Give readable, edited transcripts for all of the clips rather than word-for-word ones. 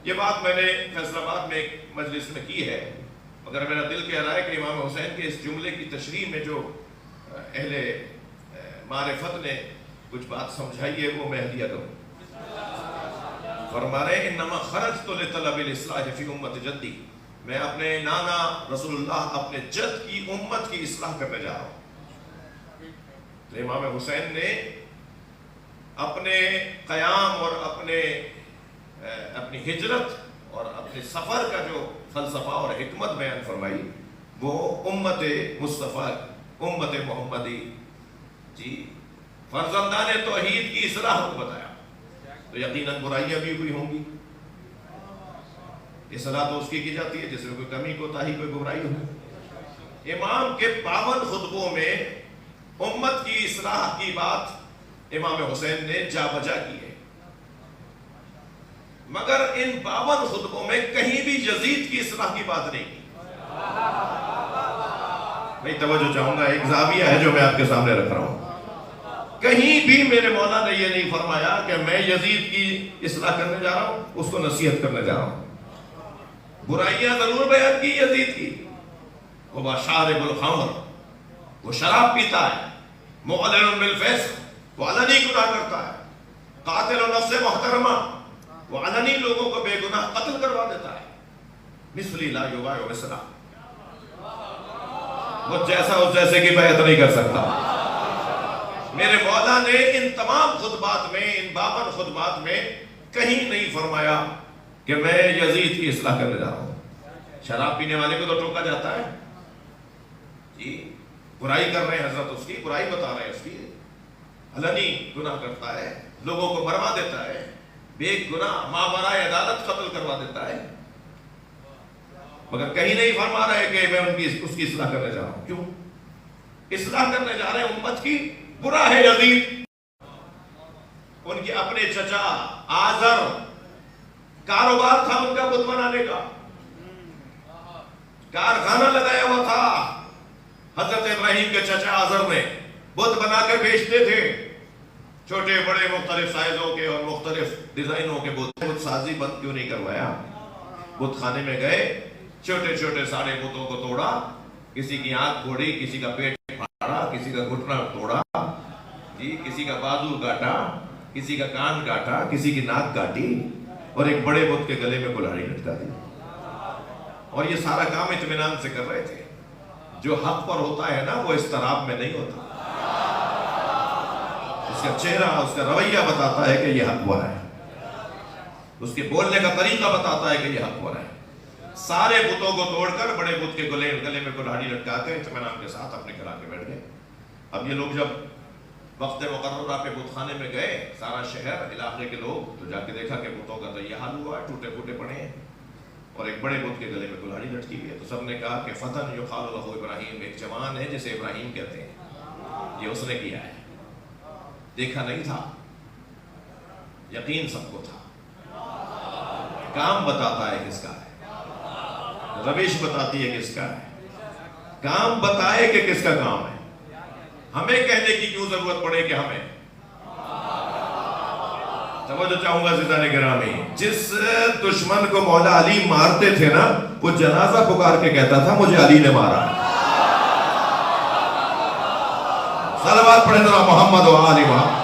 یہ بات میں نے فیصل آباد میں ایک مجلس میں کی ہے، مگر میرا دل کہہ رہا ہے کہ امام حسین کے اس جملے کی تشریح میں جو اہل معرفت نے کچھ بات سمجھائی ہے وہ میں ہدیہ کروں۔ فرما رہے انما خرجت لطلب الاصلاح فی امت جدی، میں اپنے نانا رسول اللہ اپنے جد کی امت کی اصلاح کرنے جا رہا ہوں۔ تو امام حسین نے اپنے قیام اور اپنی ہجرت اور اپنے سفر کا جو فلسفہ اور حکمت بیان فرمائی وہ امت مصطفیٰ، امت محمدی جی فرزندان توحید کی اصلاح کو بتایا۔ تو یقیناً برائیاں بھی ہوئی ہوں گی، اصلاح تو اس کی جاتی ہے جس میں کوئی کمی کوتاہی کوئی گمراہی ہو۔ امام کے 52 خطبوں میں امت کی اصلاح کی بات امام حسین نے جا بجا کی ہے، مگر ان 52 خطبوں میں کہیں بھی یزید کی اصلاح کی بات نہیں کی۔ میں توجہ چاہوں گا، ایک زاویہ ہے جو میں آپ کے سامنے رکھ رہا ہوں، کہیں بھی میرے مولا نے یہ نہیں فرمایا کہ میں یزید کی اصلاح کرنے جا رہا ہوں، اس کو نصیحت کرنے جا رہا ہوں۔ برائیاں ضرور بیان کی یزید کی، وہ شارب الخمر، وہ شراب پیتا ہے، معلن بالفسق، وہ علنی گناہ کرتا ہے، قاتل نفس محترمہ، وہ علنی لوگوں کو بے گناہ قتل کروا دیتا ہے، مثلی لا یبایع مثلہ، وہ جیسا اس جیسے کی بیعت نہیں کر سکتا۔ میرے مولا نے ان تمام خطبات میں، ان 52 خطبات میں کہیں نہیں فرمایا کہ میں یزید کی اصلاح کرنے جا رہا ہوں۔ شراب پینے والے کو تو ٹوکا جاتا ہے جی، برائی کر رہے ہیں حضرت، اس کی برائی بتا رہے ہیں، اس کی علنی گناہ کرتا ہے، لوگوں کو مروا دیتا ہے، بے گناہ ماورائے عدالت قتل کروا دیتا ہے، مگر کہیں نہیں فرما رہے کہ میں اس کی اصلاح کرنے جا رہا ہوں۔ کیوں اصلاح کرنے جا رہے ہیں امت کی؟ برا ہے یزید، ان کے اپنے چچا آزر کاروبار تھا ان کا بت بنانے کا، کارخانہ لگایا ہوا تھا، حضرت ابراہیم کے چچا آزر نے بت بنا کے بیچتے تھے، چھوٹے بڑے مختلف سائزوں کے اور مختلف ڈیزائنوں کے بت سازی بند کیوں نہیں کروایا؟ بت خانے میں گئے، چھوٹے چھوٹے سارے بتوں کو توڑا، کسی کی آنکھ پھوڑی، کسی کا پیٹ پھاڑا، کسی کا گھٹنا توڑا جی، کسی کا بازو کاٹا، کسی کا کان کاٹا، کسی کی ناک کاٹی، اور ایک بڑے بت کے گلے میں کلہاڑی لٹکا دی، اور یہ سارا کام اطمینان سے کر رہے تھے۔ جو حق پر ہوتا ہے نا وہ اضطراب میں نہیں ہوتا، اس کا چہرہ، اس کا رویہ بتاتا ہے کہ یہ حق پر ہے، اس کے بولنے کا طریقہ بتاتا ہے کہ یہ حق پر ہے۔ سارے بتوں کو توڑ کر بڑے بت کے گلے میں کلہاڑی لٹکا کے اطمینان کے ساتھ اپنے گھر کے بیٹھ گئے۔ اب یہ لوگ جب وقت مقررہ پہ بت خانے میں گئے، سارا شہر علاقے کے لوگ، تو جا کے دیکھا کہ بتوں کا تو یہ حال ہوا ہے، ٹوٹے پھوٹے پڑے ہیں، اور ایک بڑے بت کے گلے میں کلہاڑی لٹکی ہوئی ہے۔ تو سب نے کہا کہ فتن یقال لہ ابراہیم، ایک جوان ہے جسے ابراہیم کہتے ہیں، یہ اس نے کیا ہے۔ دیکھا نہیں تھا، یقین سب کو تھا، کام بتاتا ہے کس کا ہے، روش بتاتی ہے کس کا ہے، کام بتائے کہ کس کا کام ہے، ہمیں کہنے کی کیوں ضرورت پڑے کہ ہمیں۔ توجہ چاہوں گا عزیزان گرامی، جس دشمن کو مولا علی مارتے تھے نا، وہ جنازہ پکار کے کہتا تھا مجھے علی نے مارا ہے۔ صلوات پڑھیں ذرا محمد و آل محمد۔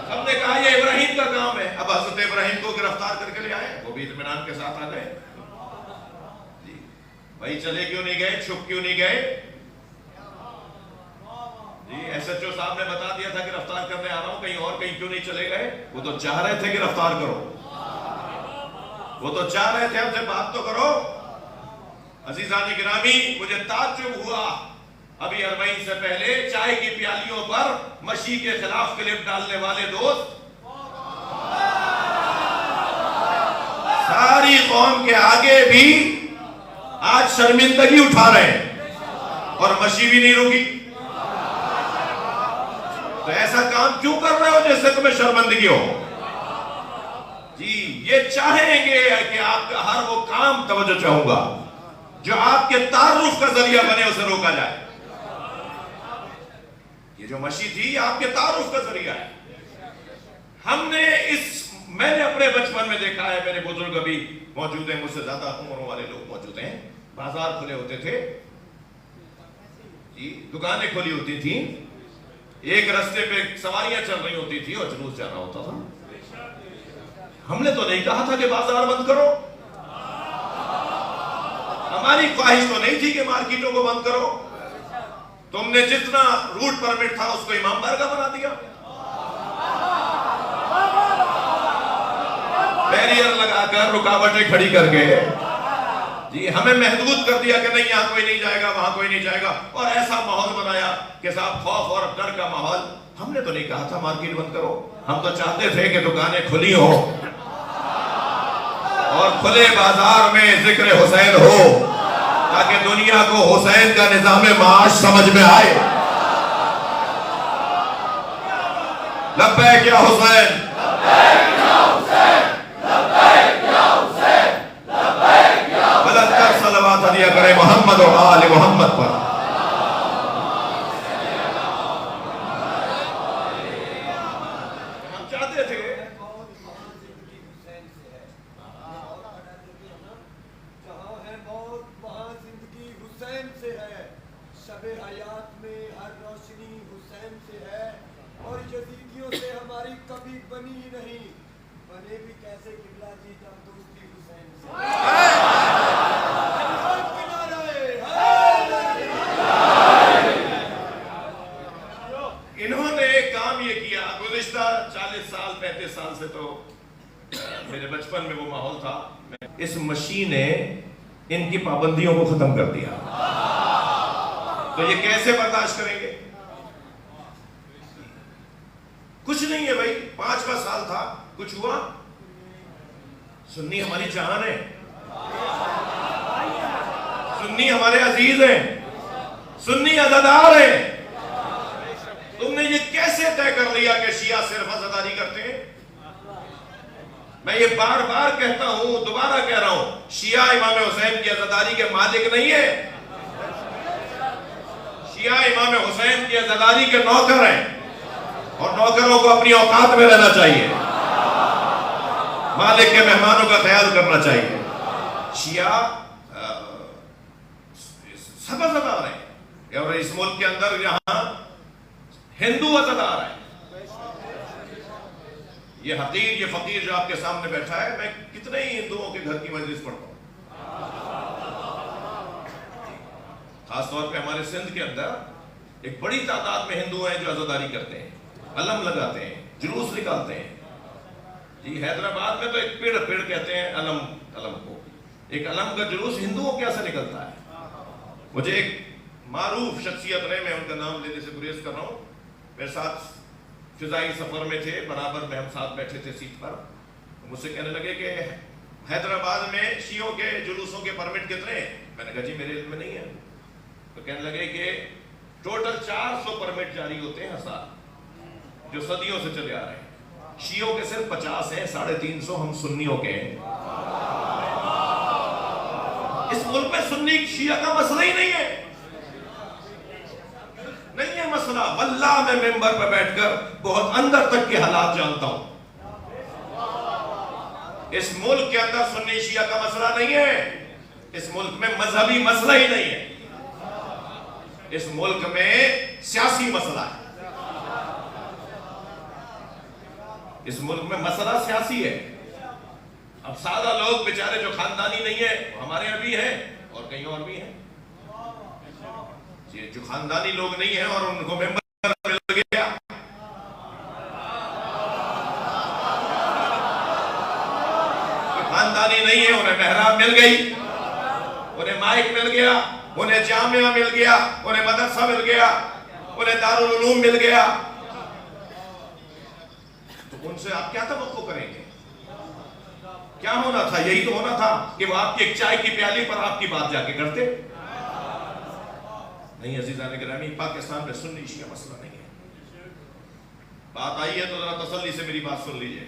سب نے کہا یہ ابراہیم کا کام ہے۔ اب حضرت ابراہیم کو گرفتار کر کے لے آئے، وہ بھی اطمینان کے ساتھ آ گئے جی۔ بھائی چلے کیوں نہیں گئے، چھپ کیوں نہیں گئے جی؟ ایس ایچ او صاحب نے بتا دیا تھا گرفتار کرنے آ رہا ہوں، کہیں اور کہیں کیوں نہیں چلے گئے؟ وہ تو چاہ رہے تھے گرفتار کرو، وہ تو چاہ رہے تھے ہم سے بات تو کرو۔ عزیزان گرامی، مجھے تعجب ہوا، ابھی اربعین سے پہلے چائے کی پیالیوں پر مشی کے خلاف کلپ ڈالنے والے دوست ساری قوم کے آگے بھی آج شرمندگی اٹھا رہے ہیں، اور مشی بھی نہیں رکی۔ تو ایسا کام کیوں کر رہے ہو جس سے تمہیں شرمندگی ہو جی؟ یہ چاہیں گے کہ آپ کا ہر وہ کام، توجہ چاہوں گا، جو آپ کے تعارف کا ذریعہ بنے اسے روکا جائے۔ یہ جو مشی تھی یہ آپ کے تعارف کا ذریعہ ہے، ہم نے میں نے اپنے بچپن میں دیکھا ہے، میرے بزرگ بھی موجود ہیں، مجھ سے زیادہ عمروں والے لوگ موجود ہیں، بازار کھلے ہوتے تھے جی، دکانیں کھلی ہوتی تھیں، ایک راستے پہ سواریاں چل رہی ہوتی تھی اور جلوس جا رہا ہوتا تھا۔ ہم نے تو نہیں کہا تھا کہ بازار بند کرو، ہماری خواہش تو نہیں تھی کہ مارکیٹوں کو بند کرو، تم نے جتنا روٹ پرمٹ تھا اس کو امام بارگاہ بنا دیا، بیریئر لگا کر، رکاوٹیں کھڑی کر کے جی ہمیں محدود کر دیا کہ نہیں یہاں کوئی نہیں جائے گا، وہاں کوئی نہیں جائے گا، اور ایسا ماحول بنایا کہ صاحب خوف اور ڈر کا ماحول۔ ہم نے تو نہیں کہا تھا مارکیٹ بند کرو، ہم تو چاہتے تھے کہ دکانیں کھلی ہو اور کھلے بازار میں ذکر حسین ہو، تاکہ دنیا کو حسین کا نظام معاش سمجھ میں آئے۔ لبیک یا حسین، بلند کر صلوات دیا کرے محمد اور آل محمد پر۔ ہم چاہتے تھے جہاں ہے موت وہاں زندگی حسین سے ہے، شب حیات میں ہر روشنی حسین سے ہے، اور یزیدیوں سے ہماری کبھی بنی ہی نہیں، بنے بھی کیسے قبلہ جی جب دوستی حسین سے۔ انہوں نے کام یہ کیا، گزشتہ 40 سال 35 سال سے تو میرے بچپن میں وہ ماحول تھا، اس مشین نے ان کی پابندیوں کو ختم کر دیا، تو یہ کیسے برداشت کریں گے؟ کچھ نہیں ہے بھائی، 5واں سال تھا، کچھ ہوا؟ سنی ہماری جان ہے، سنی ہمارے عزیز ہیں، سنی عزادار ہیں۔ تم نے یہ کیسے طے کر لیا کہ شیعہ صرف عزاداری کرتے ہیں؟ میں یہ بار بار کہتا ہوں، دوبارہ کہہ رہا ہوں، شیعہ امام حسین کی عزاداری کے مالک نہیں ہے، شیعہ امام حسین کی عزاداری کے نوکر ہیں، اور نوکروں کو اپنی اوقات میں رہنا چاہیے، مالک کے مہمانوں کا خیال کرنا چاہیے۔ شیعہ سب عزادار ہیں، اور اس ملک کے اندر یہاں ہندو عزادار ہے۔ یہ حقیر، یہ فقیر جو آپ کے سامنے بیٹھا ہے، میں کتنے ہی ہندوؤں کے گھر کی مجلس پڑھتا ہوں، خاص طور پہ ہمارے سندھ کے اندر ایک بڑی تعداد میں ہندو ہیں جو عزاداری کرتے ہیں، علم لگاتے ہیں، جلوس نکالتے ہیں جی۔ حیدرآباد میں تو ایک پیڑ کہتے ہیں علم کو، ایک علم کا جلوس ہندوؤں کے سے نکلتا ہے۔ مجھے ایک معروف شخصیت نے، میں ان کا نام لینے سے گریز کر رہا ہوں، میرے ساتھ فضائی سفر میں تھے، برابر میں ہم ساتھ بیٹھے تھے سیٹ پر، مجھ سے کہنے لگے کہ حیدرآباد میں شیعوں کے جلوسوں کے پرمٹ کتنے ہیں؟ میں نے کہا جی میرے علم میں نہیں ہے، تو کہنے لگے کہ ٹوٹل 400 پرمٹ جاری ہوتے ہیں ہر سال، جو صدیوں سے چلے آ رہے ہیں، شیعوں کے صرف 50 ہیں، 350 ہم سنیوں کے ہیں۔ اس ملک میں سنی شیعہ کا مسئلہ ہی نہیں ہے، نہیں ہے مسئلہ، واللہ میں ممبر پہ بیٹھ کر بہت اندر تک کے حالات جانتا ہوں۔ اس ملک کے اندر سنی شیعہ کا مسئلہ نہیں ہے، اس ملک میں مذہبی مسئلہ ہی نہیں ہے، اس ملک میں سیاسی مسئلہ ہے، اس ملک میں مسئلہ سیاسی ہے۔ اب سادہ لوگ بیچارے جو خاندانی نہیں ہیں، ہمارے یہاں بھی ہیں اور کہیں اور بھی ہیں، جو خاندانی لوگ نہیں ہیں اور ان کو ممبر مل گیا، خاندانی نہیں ہے، انہیں محراب مل گئی، انہیں مائک مل گیا، انہیں جامعہ مل گیا، انہیں مدرسہ مل گیا، انہیں دارالعلوم مل گیا، تو ان سے آپ کیا توقع کریں گے؟ کیا ہونا تھا؟ یہی تو ہونا تھا کہ وہ آپ کی ایک چائے کی پیالی پر آپ کی بات جا کے کرتے۔ نہیں عزیزان گرامی، پاکستان میں سنی شیعہ مسئلہ نہیں ہے۔ بات آئی ہے تو ذرا تسلی سے میری بات سن لیجئے۔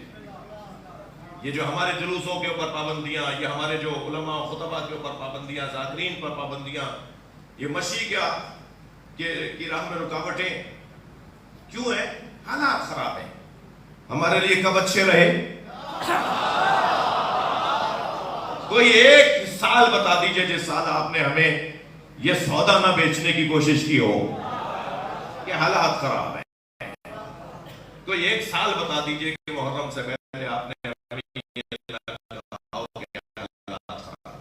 یہ جو ہمارے جلوسوں کے اوپر پابندیاں، یہ ہمارے جو علماء و خطبہ کے اوپر پابندیاں، ذاکرین پر پابندیاں، یہ مشی کی راہ میں رکاوٹیں کیوں ہیں؟ حالات خراب ہیں، ہمارے لیے کب اچھے رہے؟ کوئی ایک سال بتا دیجئے جس سال آپ نے ہمیں یہ سودا نہ بیچنے کی کوشش کی ہو کہ حالات خراب ہیں. کوئی ایک سال بتا دیجئے کہ محرم سے پہلے آپ نے ہمیں یہ کہا ہو کہ حالات خراب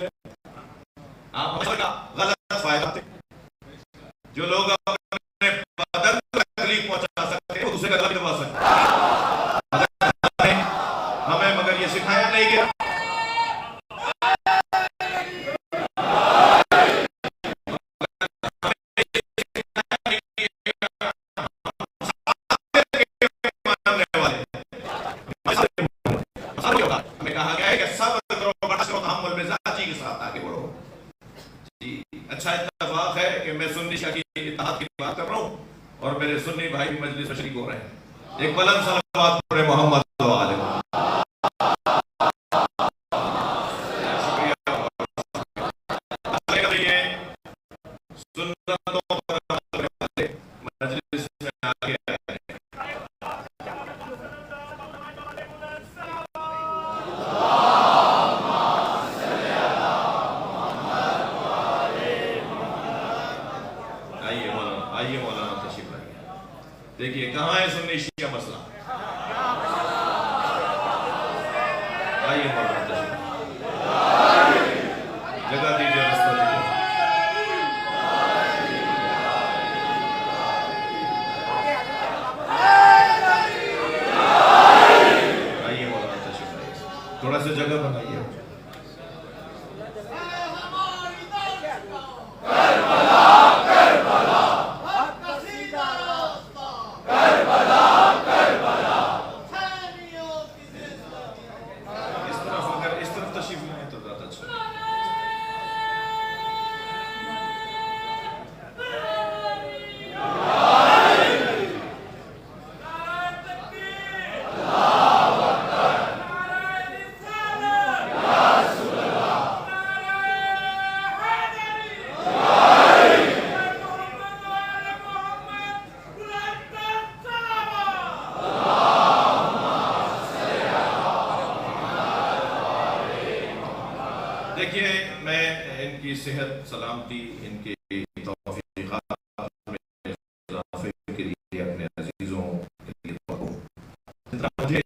ہیں. آپ غلط فائدہ تھے. جو لوگ اپنے بدن کو تکلیف پہنچا سکتے ہیں وہ دوسرے کا تکلیف دبا سکتے ہیں. ہمیں مگر یہ سکھایا نہیں گیا. ہمیں کہا گیا ہے کہ صبر کرو برداشت کرو تحمل مزاجی کے ساتھ آگے بڑھو. جی اچھا اتفاق ہے کہ میں سنی شاہ کی اتحاد کی بات کر رہا ہوں اور میرے سنی بھائی مجلس میں شریک ہو رہے ہیں. ایک بلند صلوات پڑھیں محمد صلی اللہ علیہ وسلم. مجلس میں آگے آئیے مولانا تشریف لائیے. دیکھیے کہاں ہے سنی شیعہ مسئلہ. آئیے مولانا تشریف جگہ دیجیے رستہ دیجیے. آئیے مولانا تشریف لائیے. تھوڑا سا جگہ بنائیے. دیکھیے میں ان کی صحت سلامتی ان کی توفیقات میں اضافے کے لیے اپنے عزیزوں کے لیے دعا کروں. جتنا مجھے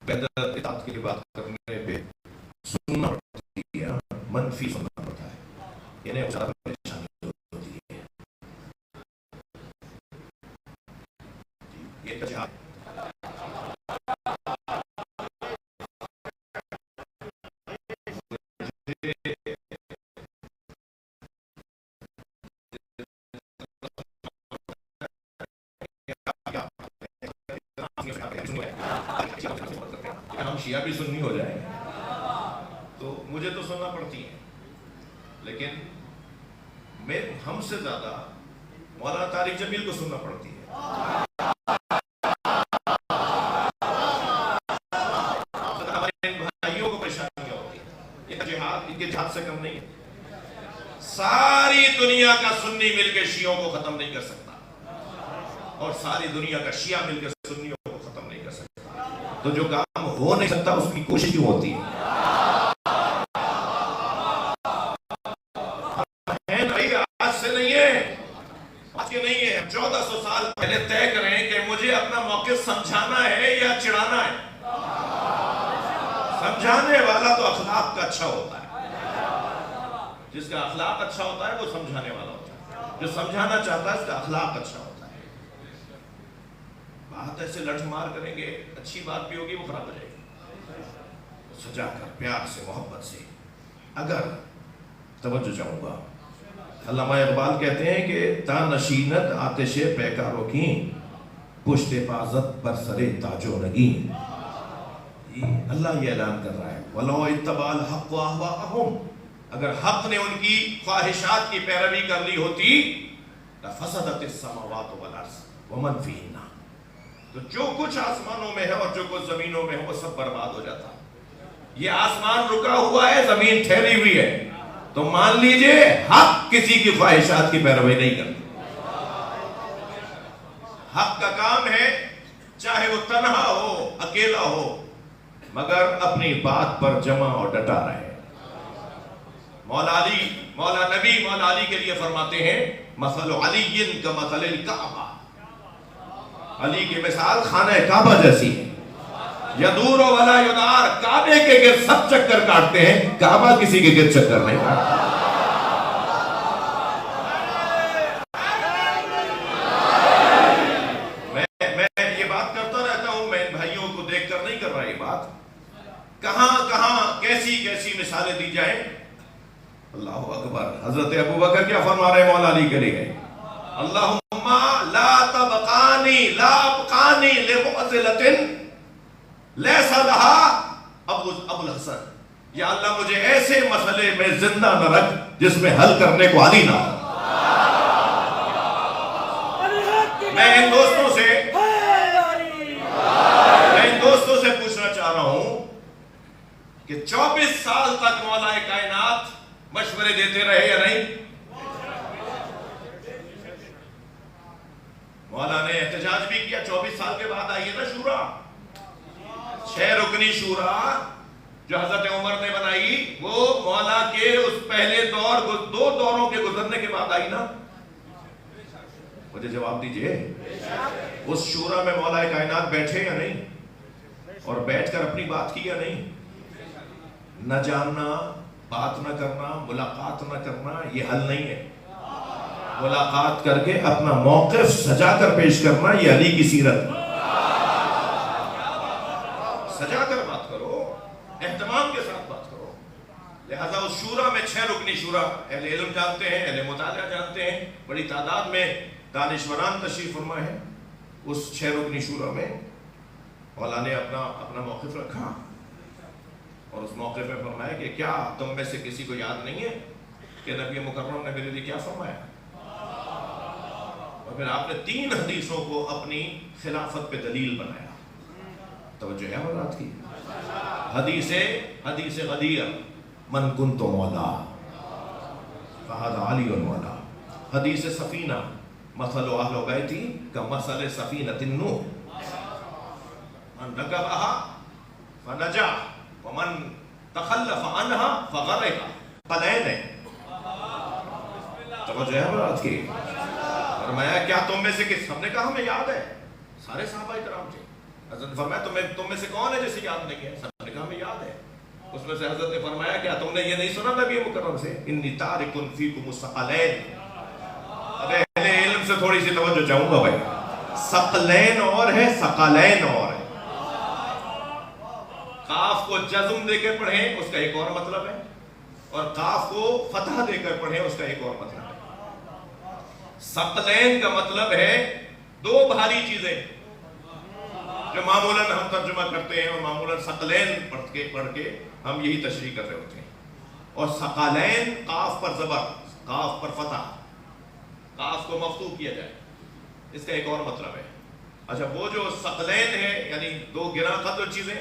بہتر اطاعت کی بات کرنے پہ سننا پڑتی ہے منفی سننا پڑتا ہے یعنی زیادہ پریشانی ہوتی ہے. یہ جہاد ہم شیعہ بھی سنی ہو جائیں تو مجھے تو سننا پڑتی ہے لیکن ہم سے زیادہ مولانا طارق جمیل کو سننا پڑتی ہے. ہمارے بھائیوں کو پریشانیاں ہوتی ہیں. یہ جہاد ان کے جہاد سے کم نہیں ہے. ساری دنیا کا سنی مل کے شیعوں کو ختم نہیں کر سکتا اور ساری دنیا کا شیعہ مل کے سنیوں کو ختم نہیں کر سکتا. تو جو کام ہو نہیں سکتا اس کی کوشش کیوں ہوتی ہے؟ آج سے نہیں ہے, آج کے نہیں ہے. 1400 سال پہلے طے کریں کہ مجھے اپنا موقف سمجھانا ہے یا چڑھانا ہے. سمجھانے والا تو اخلاق کا اچھا ہوتا ہے. جس کا اخلاق اچھا ہوتا ہے وہ سمجھانے والا ہوتا ہے. جو سمجھانا چاہتا ہے اس کا اخلاق اچھا ہوتا ہے. بات ایسے لٹھ مار کریں گے, اچھی بات بھی ہوگی وہ خراب ہو جائے گی. سجا کر پیار سے محبت سے. اگر توجہ چاہوں گا, علامہ اقبال کہتے ہیں کہ تا نشینت آتش پیکاروں کی پشت پازت پر سرے تاج و نگین. اللہ یہ اعلان کر رہا ہے وَلَوْ اتَّبَعَ الْحَقُّ أَهْوَاءَهُمْ, اگر حق نے ان کی خواہشات کی پیروی کر لی ہوتی لَفَسَدَتِ السَّمَاوَاتُ وَالْأَرْضُ وَمَنْ فِيهِنَّ, تو جو کچھ آسمانوں میں ہے اور جو کچھ زمینوں میں ہے وہ سب برباد ہو جاتا. یہ آسمان رکا ہوا ہے, زمین ٹھہری ہوئی ہے, تو مان لیجئے حق کسی کی خواہشات کی پیروی نہیں کرتا. حق کا کام ہے چاہے وہ تنہا ہو اکیلا ہو مگر اپنی بات پر جمع اور ڈٹا رہے. مولا نبی مولا علی کے لیے فرماتے ہیں مثل علی کمثل الکعبہ، علی کی مثال خانہ کعبہ جیسی ہے. یدور ولا یدار، کعبے کے گرد سب چکر کاٹتے ہیں، کعبہ کسی کے گرد چکر نہیں کاٹتا. میں یہ بات کرتا رہتا ہوں، میں بھائیوں کو دیکھ کر نہیں کر رہا یہ بات. کہاں کیسی مثالیں دی جائیں. اللہ اکبر. حضرت ابو بکر کیا فرما رہے ہیں مولا علی کے لیے؟ اللہم لا ابقانی لمعضلۃ لیس لہا ابو الحسن. یا اللہ مجھے ایسے مسئلے میں زندہ نہ رکھ جس میں حل کرنے کو علی نہ ہو. میں ان دوستوں سے پوچھنا چاہ رہا ہوں کہ 24 سال تک مولا کائنات مشورے دیتے رہے یا نہیں؟ مولا نے احتجاج بھی کیا. 24 سال کے بعد آئی ہے نا شورا، 6 رکنی شورا جو حضرت عمر نے بنائی، وہ مولا کے اس پہلے دور 2 دوروں کے گزرنے کے بعد آئی نا. مجھے جواب دیجئے، اس شورا میں مولا کائنات بیٹھے یا نہیں؟ اور بیٹھ کر اپنی بات کی یا نہیں؟ نہ جاننا، بات نہ کرنا، ملاقات نہ کرنا یہ حل نہیں ہے. ملاقات کر کے اپنا موقف سجا کر پیش کرنا یہ علی کی سیرت. سجا کر بات کرو، اہتمام کے ساتھ بات کرو. لہذا اس شورا میں 6 رکنی شورا، اہل علم جانتے ہیں، اہل مطالعہ جانتے ہیں، بڑی تعداد میں دانشوران تشریف فرما ہے. اس 6 رکنی شورا میں مولا نے اپنا موقف رکھا اور اس موقع پہ فرمایا کہ کیا تم میں سے کسی کو یاد نہیں ہے کہ نبی مکرم نے میرے لیے کیا فرمایا؟ اور پھر آپ نے 3 حدیثوں کو اپنی خلافت پہ دلیل بنایا. توجہ ہے بات کی. حدیث غدیر من کنت مولا فہذا علی مولا. حدیث سفینہ مثل اہل بیتی کمثل سفینۃ النوح من رکبها فنجا ومن تخلف عنها فغرق. قلعین ہے. توجہ ہے بات کی. فرمایا کیا تم میں سے کس؟ ہم نے کہا ہمیں یاد ہے، سارے صحابہ کرام تھے. حضرت نے فرمایا تم میں سے کون ہے جسے یاد نہیں ہے؟ سب نے کہا ہمیں یاد ہے. اس میں سے حضرت نے فرمایا کیا تم نے یہ نہیں سنا نبی مکرم سے انی تارک فیکم الثقلین؟ اب اہل علم سے تھوڑی سی توجہ چاہوں گا بھائی. ثقلین اور ہے، ثقلین اور ہے. قاف کو جزم دے کر پڑھیں اس کا ایک اور مطلب ہے، اور قاف کو فتح دے کر پڑھیں اس کا ایک اور مطلب ہے. ثقلین کا مطلب ہے 2 بھاری چیزیں جو معمولاً ہم ترجمہ کرتے ہیں، اور معمولاً ثقلین پڑھ کے ہم یہی تشریح کر رہے ہوتے ہیں. اور ثقلین قاف پر زبر، قاف پر فتح، قاف کو مفتوح کیا جائے، اس کا ایک اور مطلب ہے. اچھا وہ جو ثقلین ہے یعنی 2 گراں قدر چیزیں،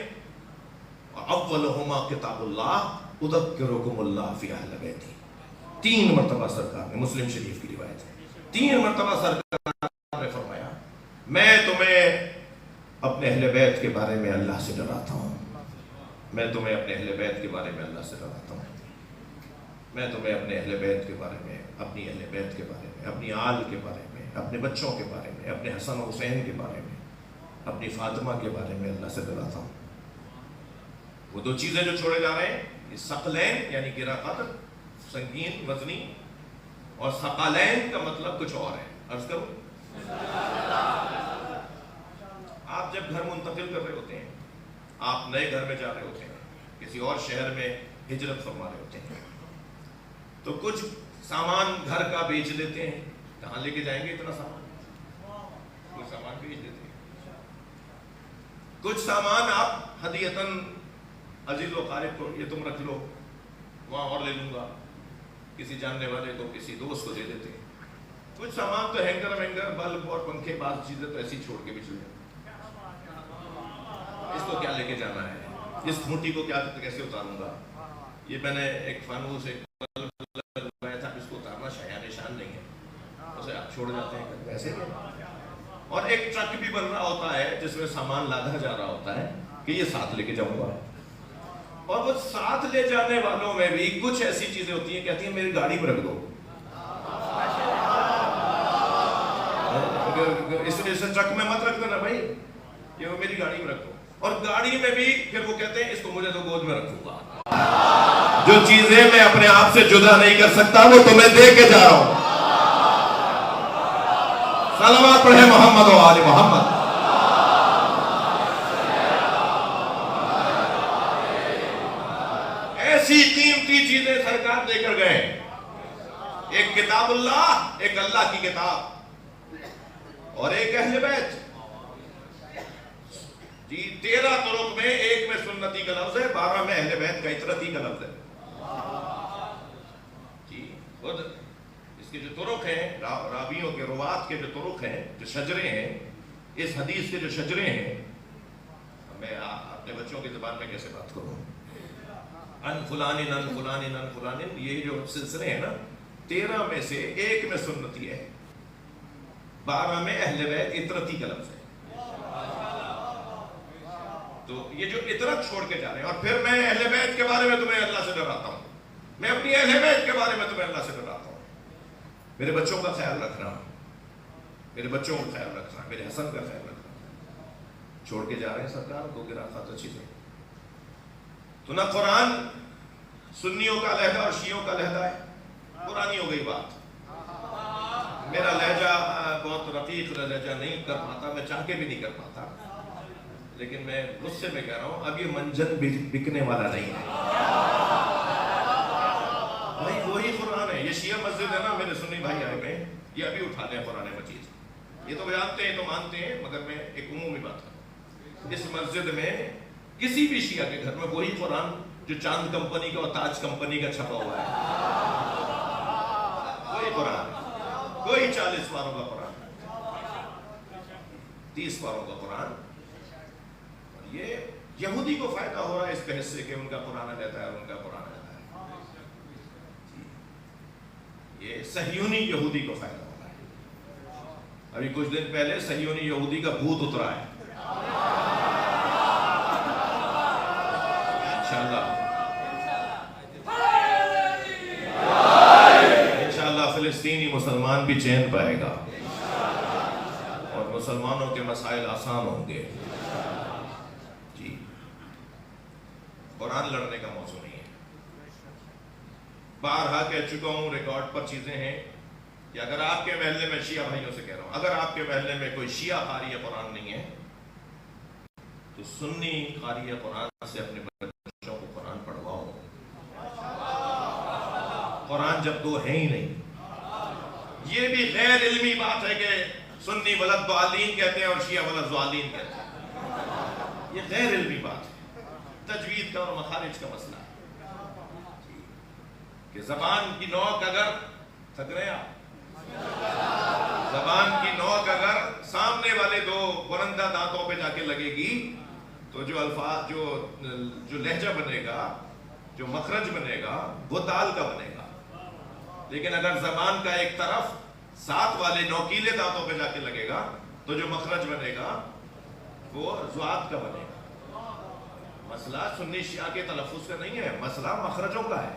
اولہما کتاب اللہ اذکرکم اللہ فی اہل بیتی. 3 مرتبہ سرکار نے، مسلم شریف کی روایت ہے، 3 مرتبہ سرکار نے فرمایا میں تمہیں اپنے اہل بیت کے بارے میں اللہ سے ڈراتا ہوں. میں تمہیں اپنے اہل بیت کے بارے میں اللہ سے ڈراتا ہوں. میں تمہیں اپنے اہل بیت کے بارے میں، اپنی اہل بیت کے بارے میں، اپنی آل کے بارے میں، اپنے بچوں کے بارے میں، اپنے حسن و حسین کے بارے میں، اپنی فاطمہ کے بارے میں اللہ سے ڈراتا ہوں. وہ 2 چیزیں جو چھوڑے جا رہے ہیں، ثقلین یعنی گراں قدر، سنگین وزنی، اور ثقلین کا مطلب کچھ اور ہے. عرض کروں، آپ جب گھر منتقل کر رہے ہوتے ہیں، آپ نئے گھر میں جا رہے ہوتے ہیں، کسی اور شہر میں ہجرت فرما رہے ہوتے ہیں، تو کچھ سامان گھر کا بیچ دیتے ہیں. کہاں لے کے جائیں گے اتنا سامان؟ کچھ سامان بیچ دیتے ہیں. کچھ سامان آپ ہدیتاً عزیز و قارب کو یہ تم رکھ لو، وہاں اور لے لوں گا، کسی جاننے والے کو، کسی دوست کو دے دیتے ہیں. کچھ سامان تو ہینگر بلب اور پنکھے، بعض چیزیں تو ایسی چھوڑ کے بھی چلے. اس کو کیا لے کے جانا ہے؟ اس کھوٹی کو کیسے اتاروں گا؟ یہ میں نے ایک فانوس ایک بلب لایا تھا، اس کو اتارنا شایان نشان نہیں ہے، اسے آپ چھوڑ جاتے ہیں. ایسے اور ایک ٹرک بھی بن رہا ہوتا ہے جس میں سامان لادا جا رہا ہوتا ہے کہ یہ ساتھ لے کے جاؤں گا. اور وہ ساتھ لے جانے والوں میں بھی کچھ ایسی چیزیں ہوتی ہیں کہتی ہیں میری گاڑی میں رکھ دو, اس ٹرک میں مت رکھ دینا بھائی, یہ وہ میری گاڑی میں رکھ دو. اور گاڑی میں بھی پھر وہ کہتے ہیں اس کو مجھے تو گود میں رکھوں گا. جو چیزیں میں اپنے آپ سے جدا نہیں کر سکتا وہ تمہیں دے کے جا رہا ہوں. صلوات پڑھے محمد و آل محمد. ایسی قیمتی چیزیں سرکار دے کر گئے, ایک کتاب اللہ, ایک اللہ کی کتاب اور ایک اہل بیت. جی 13 طرق میں ایک میں سنتی کا لفظ ہے, 12 میں اہل بیت کا اطرتی کا لفظ ہے. جی خود اس کے جو طرق ہیں, راویوں کے روات کے جو طرق ہیں, جو شجرے ہیں, اس حدیث کے جو شجرے ہیں, میں اپنے بچوں کی زبان میں کیسے بات کروں, ان فلانن ان فلانن ان فلانن, یہ جو سلسلے ہیں نا 13 میں سے ایک میں سنتی ہے, 12 میں اہل بیت اطرتی کا لفظ ہے. تو یہ جو اطرت چھوڑ کے جا رہے ہیں. اور پھر میں اہل بیت کے بارے میں تمہیں اللہ سے ڈراتا ہوں, میں اپنی اہل بیت کے بارے میں تمہیں اللہ سے ڈراتا ہوں. میرے بچوں کا خیال رکھنا, میرے بچوں کا خیال رکھنا, میرے حسن کا خیال رکھنا. چھوڑ کے جا رہے ہیں سرکار کو گرا خاطر چیزیں. تو نہ قرآن سنیوں کا لہجہ اور شیعوں کا لہجہ ہے, پرانی ہو گئی بات. میرا لہجہ بہت رقیق لہجہ نہیں کر پاتا, میں چاہ کے بھی نہیں کر پاتا, لیکن میں غصے میں کہہ رہا ہوں اب یہ منجن بکنے والا نہیں ہے بھائی. وہی قرآن ہے. یہ شیعہ مسجد ہے نا, میرے سنی بھائی آئے ہوئے, یہ ابھی اٹھا لیں قرآن مجید. یہ تو جانتے ہیں, تو مانتے ہیں, مگر میں ایک عمومی بات کروں. اس مسجد میں کسی بھی شیعہ کے گھر میں وہی قرآن جو چاند کمپنی کا اور تاج کمپنی کا چھپا ہوا ہے, وہی قرآن ہے. کوئی 40 پاروں کا قرآن, 30 پاروں کا قرآن. یہ یہودی کو فائدہ ہو رہا ہے اس بحث سے کہ ان کا قرآن رہتا ہے اور ان کا قرآن رہتا ہے. یہ صہیونی یہودی کو فائدہ ہو رہا ہے. ابھی کچھ دن پہلے صہیونی یہودی کا بھوت اترا ہے. انشاءاللہ فلسطینی مسلمان بھی چین پائے گا اور مسلمانوں کے مسائل آسان ہوں گے. قرآن لڑنے کا موضوع نہیں ہے. بارہا کہہ چکا ہوں, ریکارڈ پر چیزیں ہیں کہ اگر آپ کے محلے میں, شیعہ بھائیوں سے کہہ رہا ہوں, اگر آپ کے محلے میں کوئی شیعہ قاری قرآن نہیں ہے تو سنی قاری قرآن سے اپنے بچوں کو قرآن پڑھواؤ. قرآن جب دو ہیں ہی نہیں. یہ بھی غیر علمی بات ہے کہ سنی ولد ضالین کہتے ہیں اور شیعہ ولد ضالین کہتے ہیں. یہ غیر علمی بات ہے. تجوید کا اور مخارج کا مسئلہ ہے کہ زبان کی نوک اگر تھک رہے آپ, زبان کی نوک اگر سامنے والے دو بلندہ دانتوں پہ جا کے لگے گی تو جو الفاظ جو لہجہ بنے گا, جو مخرج بنے گا, وہ دال کا بنے گا. لیکن اگر زبان کا ایک طرف ساتھ والے نوکیلے دانتوں پہ جا کے لگے گا تو جو مخرج بنے گا وہ ذوات کا بنے گا. مسئلہ سنی شیعہ کے تلفظ کا نہیں ہے, مسئلہ مخرجوں کا ہے.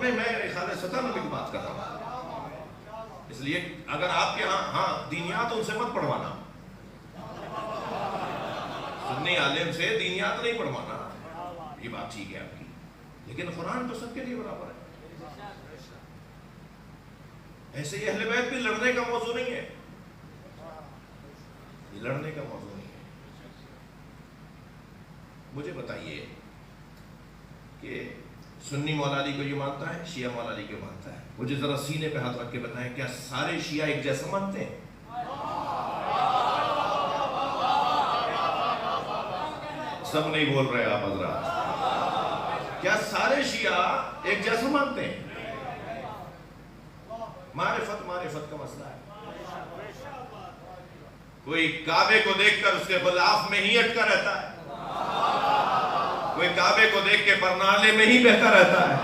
میں خالد سطح میں بھی بات کر رہا ہوں. اس لیے اگر آپ کے ہاں دینیات ان سے مت پڑھوانا, سنی عالم سے دینیات نہیں پڑھوانا, یہ بات ٹھیک ہے آپ کی, لیکن قرآن تو سب کے لیے برابر ہے. ایسے ہی اہل بیت بھی لڑنے کا موضوع نہیں ہے, یہ لڑنے کا موضوع نہیں ہے. مجھے بتائیے کہ سنی مولا علی کو یہ مانتا ہے, شیعہ مولا علی کو مانتا ہے. مجھے ذرا سینے پہ ہاتھ رکھ کے بتائیں کیا سارے شیعہ ایک جیسا مانتے ہیں؟ سب نہیں بول رہے آپ حضرات. کیا سارے شیعہ ایک جیسا مانتے ہیں؟ معرفت کا مسئلہ ہے. کوئی کعبے کو دیکھ کر اس کے غلاف میں ہی اٹکا رہتا ہے, کوئی کعبے کو دیکھ کے پرنالے میں ہی بہتا رہتا ہے,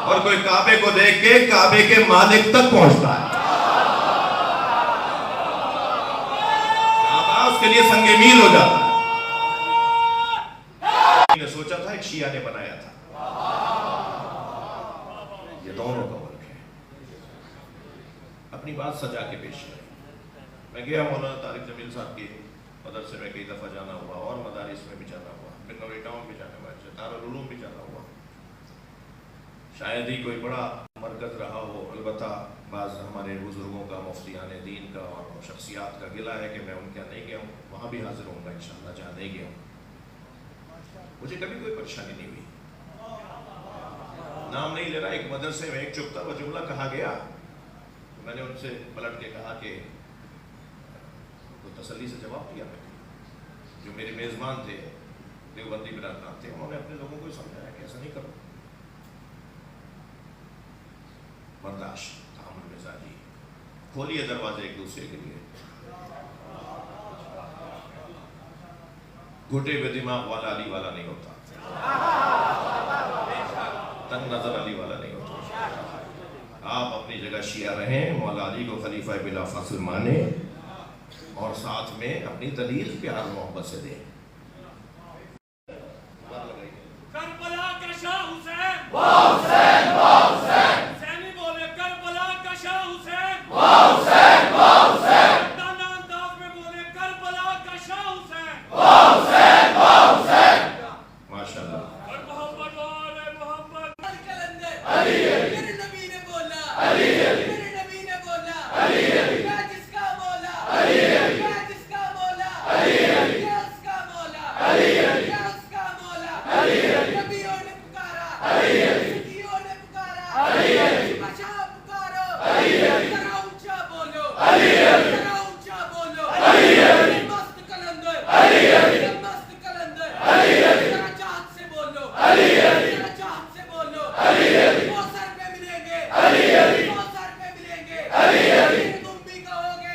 اور کوئی کعبے کو دیکھ کے کعبے کے مالک تک پہنچتا ہے. نماز کے لیے سنگ میل ہو جاتا ہے. نے سوچا تھا ایک شیعہ نے بنایا تھا. یہ دونوں کا ملک ہے. اپنی بات سجا کے پیش کریں. میں گیا مولانا طارق جمیل صاحب کے مدرسے میں کئی دفعہ جانا ہوا اور مدارس میں بھی جانا ہوا, بنگوری ٹاؤن بھی جانا ہوا, دارالعلوم بھی جانا ہوا. شاید ہی کوئی بڑا مرکز رہا ہو, البتہ بعض ہمارے بزرگوں کا, مفتیان دین کا اور شخصیات کا گلہ ہے کہ میں ان کے نہیں گیا ہوں. وہاں بھی حاضر ہوں گا انشاءاللہ جہاں نہیں گیا ہوں. مجھے کبھی کوئی پریشانی نہیں ہوئی. نام نہیں لے رہا, ایک مدرسے میں ایک چپتا وہ جملہ کہا گیا, میں نے ان سے پلٹ کے کہا کہ تسلی سے جواب دیا. میں جو میرے میزبان تھے دیوبندی برادران تھے, انہوں نے اپنے لوگوں کو سمجھایا کہ ایسا نہیں کرو. برداشت, تحمل مزاجی, کھولیے دروازے ایک دوسرے کے لیے. گھٹے ہوئے دماغ والا علی والا نہیں ہوتا, تنگ نظر علی والا نہیں ہوتا. آپ اپنی جگہ شیعہ رہیں, مولا علی کو خلیفہ بلا فصل مانیں اور ساتھ میں اپنی دلیل پیار محبت سے دیں. کربلا کا شاہ حسین, حسینی بولے کربلا کا شاہ حسین, مردانہ انداز میں بولے کربلا کا شاہ حسین. ماشاءاللہ. اور محمد والے محمد. میرے نبی نے بولا, میرے نبی نے بولا, میں جس کا مولا, میں جس کا مولا, میں اس کا مولا, میں اس کا مولا. نبیوں نے پکارا, صدیقوں نے پکارا, بادشاہ پکارو, ذرا اونچا بولو, ذرا اونچا بولو. یہ مست کلندر, یہ مست کلندر, ذرا چاہت سے بولو, ذرا چاہت سے بولو. وہ سر پہ ملیں گے, وہ سر پہ ملیں گے, پھر تم بھی کہو گے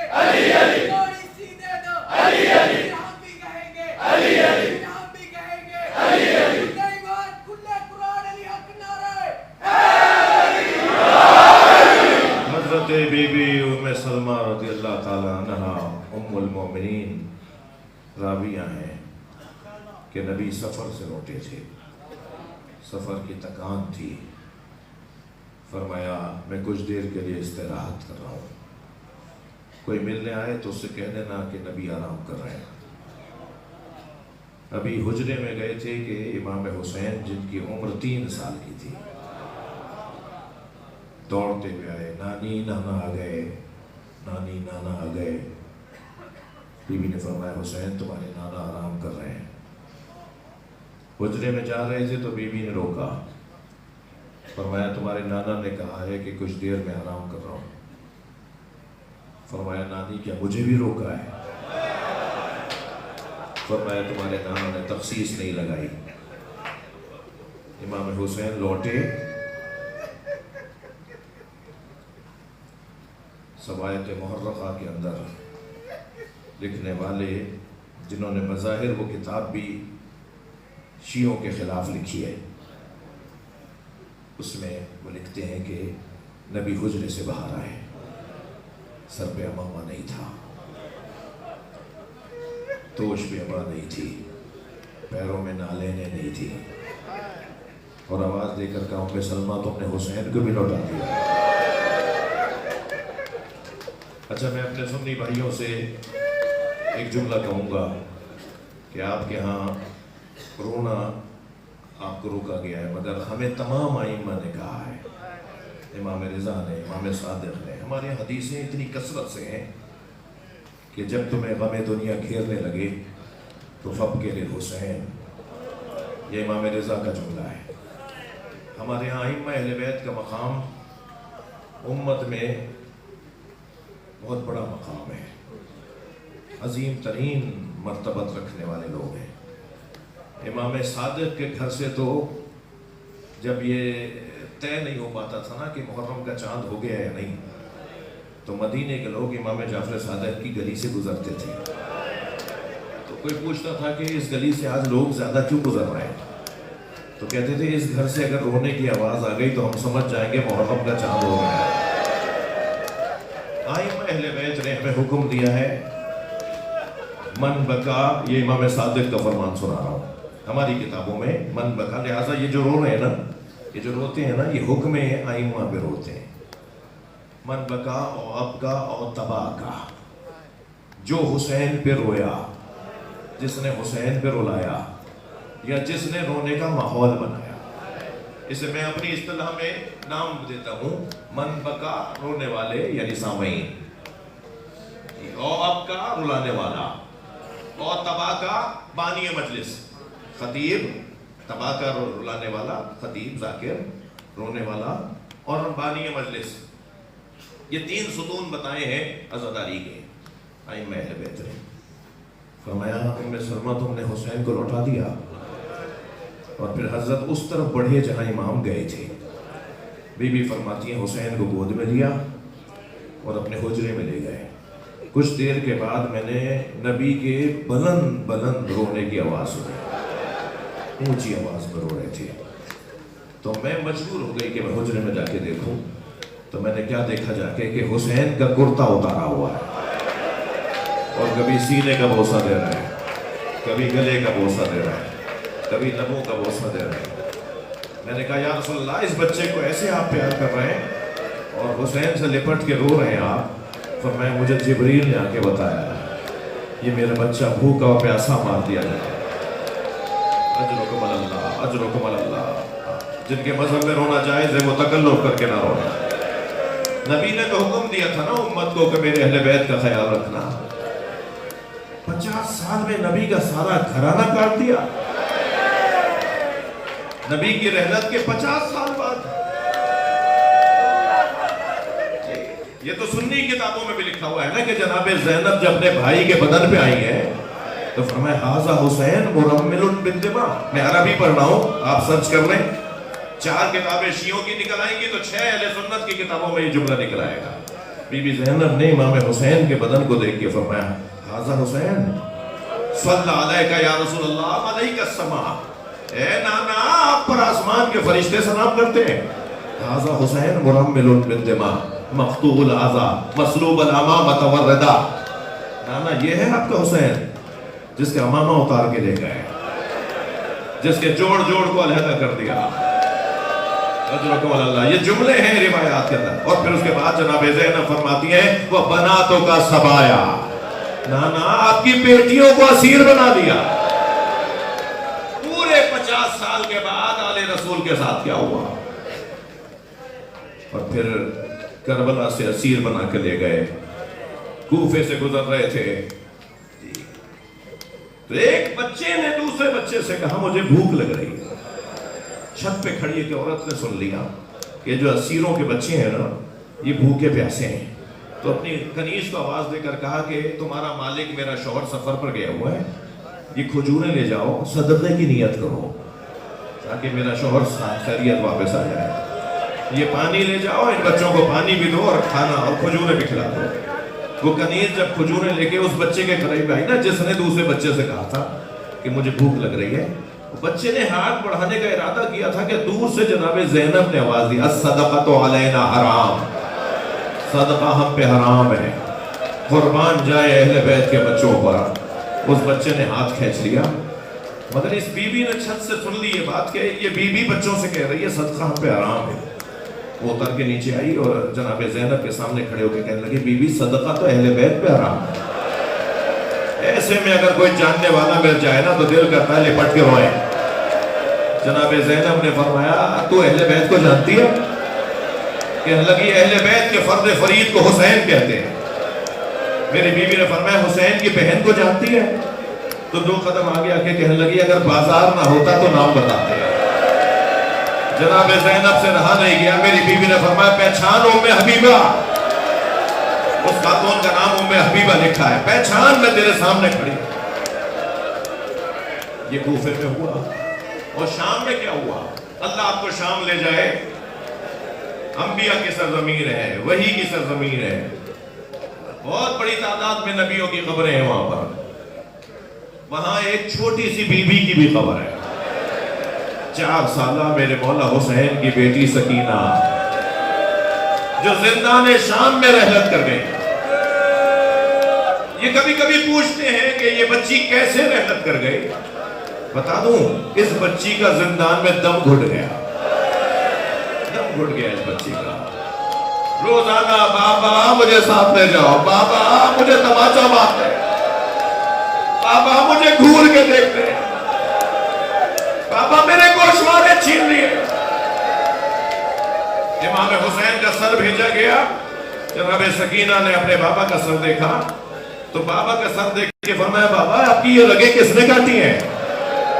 تھوڑی سی دے دو, پھر ہم بھی کہیں گے, پھر ہم بھی کہیں گے. کھلے ایمان, کھلے قرآن, علی حق نعرہ. حضرت بی بی ام سلمہ رضی اللہ تعالیٰ عنہا ام المومنین راویہ ہیں کہ نبی سفر سے لوٹے تھے, سفر کی تکان تھی. فرمایا میں کچھ دیر کے لیے استراحت کر رہا ہوں, کوئی ملنے آئے تو اس سے کہہ دینا کہ نبی آرام کر رہے ہیں. ابھی حجرے میں گئے تھے کہ امام حسین جن کی عمر 3 سال کی تھی دوڑتے ہوئے آئے. نانی نانا آ گئے, نانی نانا آ گئے. بی بی نے فرمایا حسین تمہارے نانا آرام کر رہے ہیں. حجرے میں جا رہے تھے تو بی بی نے روکا, فرمایا تمہارے نانا نے کہا ہے کہ کچھ دیر میں آرام کر رہا ہوں. فرمایا نانی کیا مجھے بھی روکا ہے؟ فرمایا تمہارے نانا نے تخصیص نہیں لگائی. امام حسین لوٹے, سوایت محرقہ کے اندر لکھنے والے جنہوں نے بظاہر وہ کتاب بھی شیعوں کے خلاف لکھی ہے, اس میں وہ لکھتے ہیں کہ نبی حجرے سے باہر آئے, سر پہ امامہ نہیں تھا, توش پہ عبا نہیں تھی, پیروں میں نالینیں نہیں تھی, اور آواز دے کر کہا ام سلمہ تم نے حسین کو بھی لوٹا دیا. اچھا میں اپنے سنی بھائیوں سے ایک جملہ کہوں گا کہ آپ کے ہاں رونا آپ کو روکا گیا ہے, مگر ہمیں تمام ائمہ نے کہا ہے, امام رضا نے, امام صادق نے, ہمارے حدیثیں اتنی کثرت سے ہیں کہ جب تمہیں غم دنیا گھیرنے لگے تو فبکے للحسین. یہ امام رضا کا جملہ ہے. ہمارے ہاں ائمہ اہل بیت کا مقام امت میں بہت بڑا مقام ہے, عظیم ترین مرتبت رکھنے والے لوگ ہیں. امام صادق کے گھر سے تو جب یہ طے نہیں ہو پاتا تھا نا کہ محرم کا چاند ہو گیا یا نہیں, تو مدینے کے لوگ امام جعفر صادق کی گلی سے گزرتے تھے. تو کوئی پوچھتا تھا کہ اس گلی سے آج لوگ زیادہ کیوں گزر رہے ہیں, تو کہتے تھے اس گھر سے اگر رونے کی آواز آ گئی تو ہم سمجھ جائیں گے محرم کا چاند ہو گیا ہے. ائمہ اہل بیت نے ہمیں حکم دیا ہے من بکا، یہ امام صادق کا فرمان سنا رہا ہوں ہماری کتابوں میں، من بکا، لہٰذا یہ جو رو رہے ہیں نا، یہ جو روتے ہیں نا، یہ حکم ائمہ پہ روتے ہیں. من بکا او ابکا او تبا کا، جو حسین پہ رویا، جس نے حسین پہ رلایا، یا جس نے رونے کا ماحول بنایا. اسے میں اپنی اصطلاح میں نام دیتا ہوں، من بکا رونے والے یعنی سامعین، او اب کا رلانے والا، او تبا کا بانی مجلس، خطیب، تبا کا رلانے والا، خطیب ذاکر رونے والا، اور بانی مجلس. یہ تین ستون بتائے ہیں عزاداری کے ائمہ اہل بیت نے. فرمایا ام سلمہ تم نے حسین کو لوٹا دیا، اور پھر حضرت اس طرف بڑھے جہاں امام گئے تھے. بی بی فرماتی ہیں حسین کو گود میں لیا اور اپنے حجرے میں لے گئے. کچھ دیر کے بعد میں نے نبی کے بلند بلند رونے کی آواز سنی، اونچی آواز میں رو رہے تھے. تو میں مجبور ہو گئی کہ میں حجرے میں جا کے دیکھوں. تو میں نے کیا دیکھا جا کے کہ حسین کا کرتا اتارا ہوا ہے، اور کبھی سینے کا بوسہ دے رہا ہے، کبھی گلے کا بوسہ دے رہا ہے، کبھی لبوں کا بوسہ دے رہا ہے. میں نے کہا یا رسول اللہ، اس بچے کو ایسے آپ پیار کر رہے ہیں اور حسین سے لپٹ کے رو رہے ہیں آپ. فرمایا مجھے جبریل نے آ کے بتایا یہ میرا بچہ بھوکا اور پیاسا مار دیا جائے. اجرکم اللہ، اجرکم اللہ. جن کے مذہب میں رونا جائز ہے وہ تکلف کر کے نہ رونا. نبی نے تو حکم دیا تھا نا امت کو کہ میرے اہل بیت کا خیال رکھنا. 50 سال میں نبی کا سارا گھرانہ کاٹ دیا. نبی کی رحلت کے 50 سال بعد. یہ تو سنی کتابوں میں بھی لکھا ہوا ہے نا کہ جناب زینب جب اپنے بھائی کے بدن پہ آئی ہیں تو فرمایا ھذا حسین مرمل بالدماء. میں عربی پڑھ رہا ہوں، آپ سرچ کر لیں. 4 کتابیں شیعوں کی نکل آئیں گی تو 6 اہل سنت کی کتابوں میں یہ جملہ نکل آئے گا. بی بی زینب نے امام حسین کے بدن کو دیکھ کے فرمایا ھذا حسین صلی علیہ یا رسول اللہ علیہ السلام. اے نانا آپ پر آسمان کے فرشتے سلام کرتے ہیں. ھذا حسین مرمل بالدماء مقطوع الاعضاء مسلوب الامام متوردا. نانا یہ ہے آپ کا حسین جس کے امامہ اتار کے لے گئے، جس کے جوڑ جوڑ کو علیحدہ کر دیا. اجرکم اللہ. یہ جملے ہیں روایات کے اندر. اور پھر اس کے بعد جناب زینب فرماتی ہیں وہ بناتوں کا سبایا. نانا آپ کی بیٹیوں کو اسیر بنا دیا. پورے 50 سال کے بعد آل رسول کے ساتھ کیا ہوا. اور پھر کربلا سے اسیر بنا کے لے گئے. کوفے سے گزر رہے تھے تو ایک بچے نے دوسرے بچے سے کہا مجھے بھوک لگ رہی ہے. چھت پہ کھڑی ایک عورت نے سن لیا کہ جو اسیروں کے بچے ہیں نا یہ بھوکے پیاسے ہیں. تو اپنی کنیز کو آواز دے کر کہا کہ تمہارا مالک میرا شوہر سفر پر گیا ہوا ہے، یہ کھجوریں لے جاؤ، صدقے کی نیت کرو تاکہ میرا شوہر خیریت واپس آ جائے. یہ پانی لے جاؤ، ان بچوں کو پانی بھی دو اور کھانا اور کھجوریں بھی کھلا دو. وہ کنیز جب کھجوریں لے کے اس بچے کے قریب آئی نا جس نے دوسرے بچے سے کہا تھا کہ مجھے بھوک لگ رہی ہے، بچے نے ہاتھ بڑھانے کا ارادہ کیا تھا کہ دور سے جناب زینب نے آواز دی الصدقۃ علینا حرام. صدقہ ہم پہ حرام ہے، قربان جائے اہل بیت کے بچوں پر. اس بچے نے ہاتھ کھینچ لیا. مگر اس بی بی نے چھت سے سن لی یہ بات کہ یہ بی بی بچوں سے کہہ رہی ہے صدقہ ہم پہ حرام ہے. وہ اتر کے نیچے آئی اور جناب زینب کے سامنے کھڑے ہو کے کہنے لگے بی بی صدقہ تو اہل بیت پہ حرام ہے. ایسے میں اگر کوئی جاننے والا مل جائے نا تو دل کرتا ہے لپٹ کے روئے. جناب زینب نے فرمایا تو اہل بیت کو جانتی ہے؟ کہنے لگی اہل بیت کے فرد فرید کو حسین کہتے ہیں. میری بیوی نے فرمایا حسین کی بہن کو جانتی ہے؟ تو 2 قدم آگے آ کے کہنے لگی اگر بازار نہ ہوتا تو نام بتاتے ہیں. جناب زینب سے رہا نہیں گیا. میری بیوی نے فرمایا پہچان ام حبیبہ. اس خاتون کا نام ام حبیبہ لکھا ہے. پہچان میں تیرے سامنے کھڑی. یہ کوفے میں ہوا. اور شام میں کیا ہوا؟ اللہ آپ کو شام لے جائے. انبیاء کی سرزمین ہے، وحی کی سرزمین ہے. بہت بڑی تعداد میں نبیوں کی قبریں ہیں وہاں پر. وہاں ایک چھوٹی سی بی بی کی بھی قبر ہے. 4 سالہ میرے مولا حسین کی بیٹی سکینہ جو زندان شام میں رحلت کر گئی. یہ کبھی کبھی پوچھتے ہیں کہ یہ یہ بچی کیسے رحلت کر گئی؟ بتا دوں، اس بچی کا زندان میں دم گھٹ گیا، دم گھٹ گیا اس بچی کا۔ روزانہ بابا مجھے ساتھ لے جاؤ، بابا مجھے تماچا مارتے، بابا مجھے گھور کے دیکھتے، بابا میرے گوشوارے چھین لیے۔ امام حسین کا سر بھیجا گیا، جناب سکینہ نے اپنے بابا کا سر دیکھا تو بابا کا سر دیکھ کے فرمایا بابا آپ کی یہ رگیں کس نے کاٹی ہیں؟